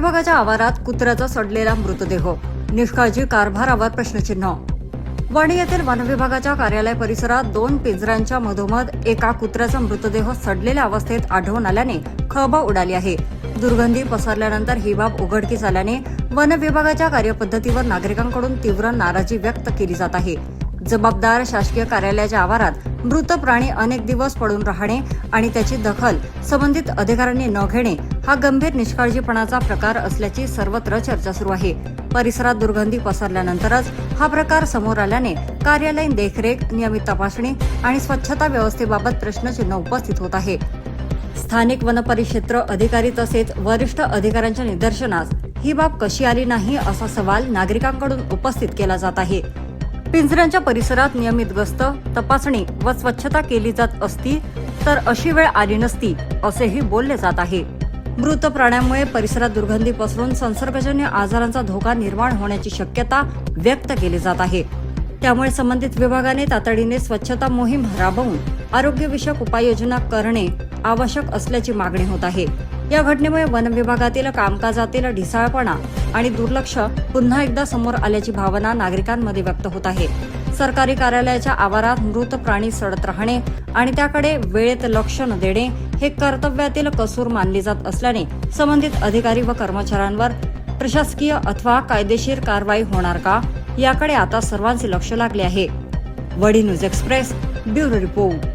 विभागाच्या आवारात कुत्र्याचा सडलेला मृतदेह, निष्काळजी कारभारावर प्रश्नचिन्ह। वणी येथील वन विभागाच्या कार्यालय परिसरात 2 पिंजऱ्यांच्या मधोमध एका कुत्र्याचा मृतदेह सडलेल्या अवस्थेत आढळून आल्याने खळबळ उडाली आहे। दुर्गंधी पसरल्यानंतर ही बाब उघडकीस आल्याने वन विभागाच्या कार्यपद्धतीवर नागरिकांकडून तीव्र नाराजी व्यक्त केली जात आहे। जबाबदार शासकीय कार्यालयाच्या आवारात मृत प्राणी अनेक दिवस पडून राहणे आणि त्याची दखल संबंधित अधिकाऱ्यांनी न घेणे हा गंभीर निष्काळजीपणाचा प्रकार असल्याची सर्वत्र चर्चा सुरू आहे। परिसरात दुर्गंधी पसरल्यानंतरच हा प्रकार समोर आल्याने कार्यालयीन देखरेख, नियमित तपासणी आणि स्वच्छता व्यवस्थेबाबत प्रश्नचिन्ह उपस्थित होत आहे। स्थानिक वनपरिक्षेत्र अधिकारी तसेच वरिष्ठ अधिकाऱ्यांच्या निदर्शनास ही बाब कशी आली नाही असा सवाल नागरिकांकडून उपस्थित केला जात आहे। पिंजऱ्यांच्या परिसरात नियमित गस्त, तपासणी व स्वच्छता केली जात असती तर अशी वेळ आली नसती असेही बोलले जात आहे। मृत प्राण्यांमुळे परिसरात दुर्गंधी पसरून संसर्गजन्य आजारांचा धोका निर्माण होण्याची शक्यता व्यक्त केली जात आहे। त्यामुळे संबंधित विभागाने तातडीने स्वच्छता मोहीम राबवून आरोग्यविषयक उपाययोजना करणे आवश्यक असल्याची मागणी होत आहे। या घटनेमुळे वन विभागातील कामकाजातील ढिसाळपणा आणि दुर्लक्ष पुन्हा एकदा समोर आल्याची भावना नागरिकांमध्ये व्यक्त होत आहे। सरकारी कार्यालयाच्या आवारात मृत प्राणी सडत राहणे आणि त्याकडे वेळेत लक्ष न देणे हे कर्तव्यातील कसूर मानले जात असल्याने संबंधित अधिकारी व कर्मचाऱ्यांवर प्रशासकीय अथवा कायदेशीर कारवाई होणार का याकडे आता सर्वांचे लक्ष लागले आहे। वडी न्यूज एक्सप्रेस, ब्युरो रिपोर्ट।